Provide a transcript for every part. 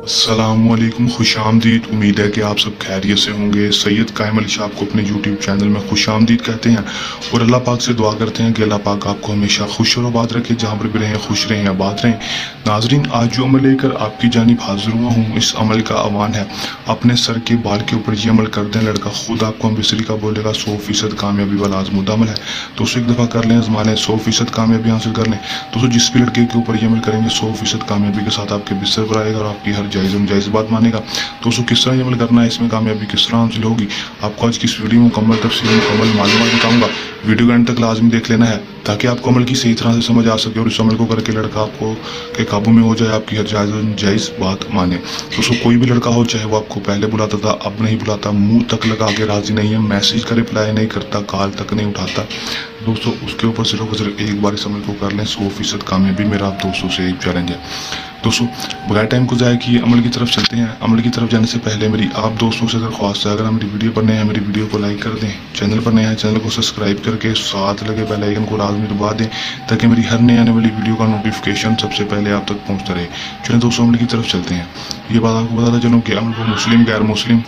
अस्सलामुअलैकुम, खुशामदीद। उम्मीद है कि आप सब खैरियत से होंगे। सैयद कायम अली शाह को अपने यूट्यूब चैनल में खुशामदीद कहते हैं और अल्लाह पाक से दुआ करते हैं कि अल्लाह पाक आपको हमेशा खुश और आबाद रखे, जहाँ पर भी रहें खुश रहें, आबाद रहें। नाजरीन, आज जो अमल लेकर आपकी जानिब हाजिर हुआ हूँ, इस अमल का आह्वान है अपने सर के बाल के ऊपर ये अमल कर दें, लड़का खुद आपको अम्बिसरी का बोलेगा। 100% कामयाबी वाला आजमुदा अमल है। दोस्तों एक दफ़ा कर लें, आजमा लें, 100% कामयाबी हासिल कर लें। दोस्तों जिस भी लड़के के ऊपर ये अमल करेंगे 100% कामयाबी के साथ आपके बिस्तर पर आएगा और आपकी हर जायज़ बात मानेगा। दोस्तों किस तरह ये अमल करना है, इसमें कामयाबी किस तरह हासिल होगी, आपको आज की इस वीडियो में मुकम्मल तफसील मुकम्मल मालूमात बताऊंगा। वीडियो के एंड तक लाजमी देख लेना है ताकि आपको अमल की सही तरह से समझ आ सके और इस अमल को करके लड़का आपको के काबू में हो जाए, आपकी हर जायज़ बात माने। दोस्तों कोई भी लड़का हो, चाहे वो आपको पहले बुलाता था, अब नहीं बुलाता, मुंह तक लगा के राजी नहीं है, मैसेज का रिप्लाई नहीं करता, कॉल तक नहीं उठाता, दोस्तों उसके ऊपर सिर्फ और सिर्फ एक बार इस अमल को कर लें, 100% कामयाबी मेरा आप दोस्तों से एक चैलेंज है। दोस्तों बगैर टाइम को ज़ाया किए अमल की तरफ चलते हैं। अमल की तरफ जाने से पहले मेरी आप दोस्तों से दरख्वास्त है, अगर मेरी वीडियो पर नए हैं मेरी वीडियो को लाइक कर दें, चैनल पर नए हैं चैनल को सब्सक्राइब करके साथ लगे बेल आइकन को लाजमी दबा दें ताकि मेरी हर नई आने वाली वीडियो का नोटिफिकेशन सबसे पहले आप तक पहुँचता रहे। चलिए दोस्तों अमल की तरफ चलते हैं। ये बात आपको बताता चलूँ कि अमल को मुस्लिम गैर मुस्लिम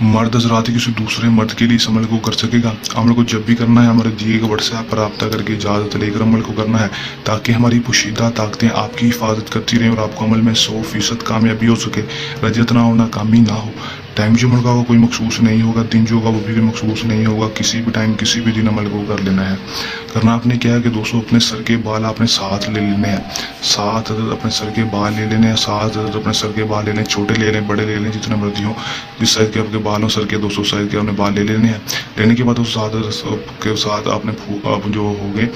मर्द हजरात किसी दूसरे मर्द के लिए इस अमल को कर सकेगा। अमल को जब भी करना है हमारे दिए गए व्हाट्सएप पर रब्ता करके इजाज़त लेकर अमल को करना है ताकि हमारी पोशीदा ताकतें आपकी हिफाजत करती रहें और आपको अमल में 100% कामयाबी हो सके, रजत ना हो, नाकामी ना हो। टाइम जो अमल का कोई मखसूस नहीं होगा, दिन जो होगा वो भी मखसूस नहीं होगा, किसी भी टाइम किसी भी दिन अमल को कर लेना है। करना आपने क्या है कि दोस्तों अपने सर के बाल आपने साथ ले लेने हैं, 7 अदद अपने सर के बाल ले लेने हैं, 7 अदद अपने सर के बाल ले लें, छोटे ले लें बड़े ले लें जितने मर्जी हो, जिस साइज के आपके बाल हो सर के 200 साइज के आपने बाल ले लेने हैं। लेने के बाद उस 7 के साथ आपने जो हो गए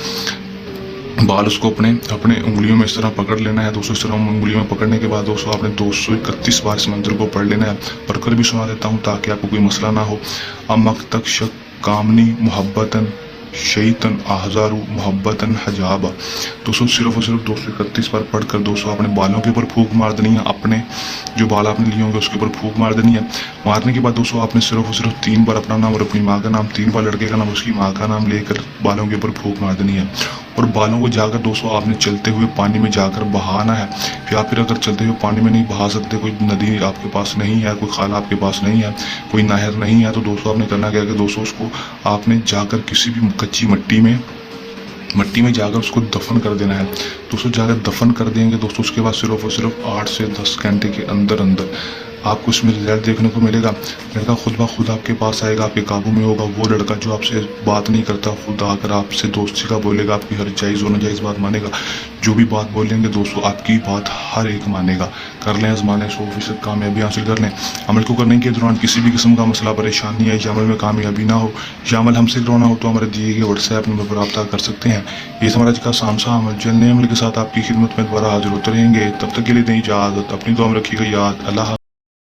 बाल उसको अपने अपने उंगलियों में इस तरह पकड़ लेना है। दोस्तों इस तरह उंगलियों में पकड़ने के बाद दोस्तों आपने 231 बार इस मंत्र को पढ़ लेना है। पढ़कर भी सुना देता हूँ ताकि आपको कोई मसला ना हो। अमक तक शक कामनी मोहब्बतन शैतन आहजारू मोहब्बतन हजाबा। दोस्तों सिर्फ और सिर्फ 231 बार पढ़कर दोस्तों अपने बालों के ऊपर फूंक मार देनी है। अपने जो बाल आपने लिए होंगे उसके ऊपर फूंक मार देनी है। मारने के बाद दोस्तों आपने सिर्फ और सिर्फ 3 बार अपना नाम और अपनी माँ का नाम, 3 बार लड़के का नाम उसकी माँ का नाम लेकर बालों के ऊपर फूंक मार देनी है। और बालों को जाकर दोस्तों आपने चलते हुए पानी में जाकर बहाना है। या फिर अगर चलते हुए पानी में नहीं बहा सकते, कोई नदी आपके पास नहीं है, कोई खाला आपके पास नहीं है, कोई नहर नहीं है, तो दोस्तों आपने करना क्या है कि दोस्तों उसको आपने जाकर किसी भी कच्ची मट्टी में जाकर उसको दफन कर देना है। दोस्तों जाकर दफन कर देंगे दोस्तों उसके बाद सिर्फ और सिर्फ 8 से 10 घंटे के अंदर अंदर आपको इसमें रिजल्ट देखने को मिलेगा। लड़का खुद ब खुद आपके पास आएगा, आपके काबू में होगा। वो लड़का जो आपसे बात नहीं करता खुद आकर आपसे दोस्ती का बोलेगा, आपकी हर जायज़ और नाजायज़ बात मानेगा। जो भी बात बोलेंगे दोस्तों आपकी बात हर एक मानेगा। कर लें, आजमा लें, 100% कामयाबी हासिल कर लें। अमल को करने के दौरान किसी भी किस्म का मसला परेशानी है या अमल में कामयाबी ना हो या अमल हमसे करवाना हो तो हमारे दिए गए व्हाट्सएप नंबर पर रब्ता कर सकते हैं। ये हमारा आज का सामसा अमल। जल्द नए अमल के साथ आपकी खिदमत में दोबारा हाजिर होते रहेंगे। तब तक के लिए दें इजाज़त। अपनी दुआ में रखिएगा याद। अल्लाह।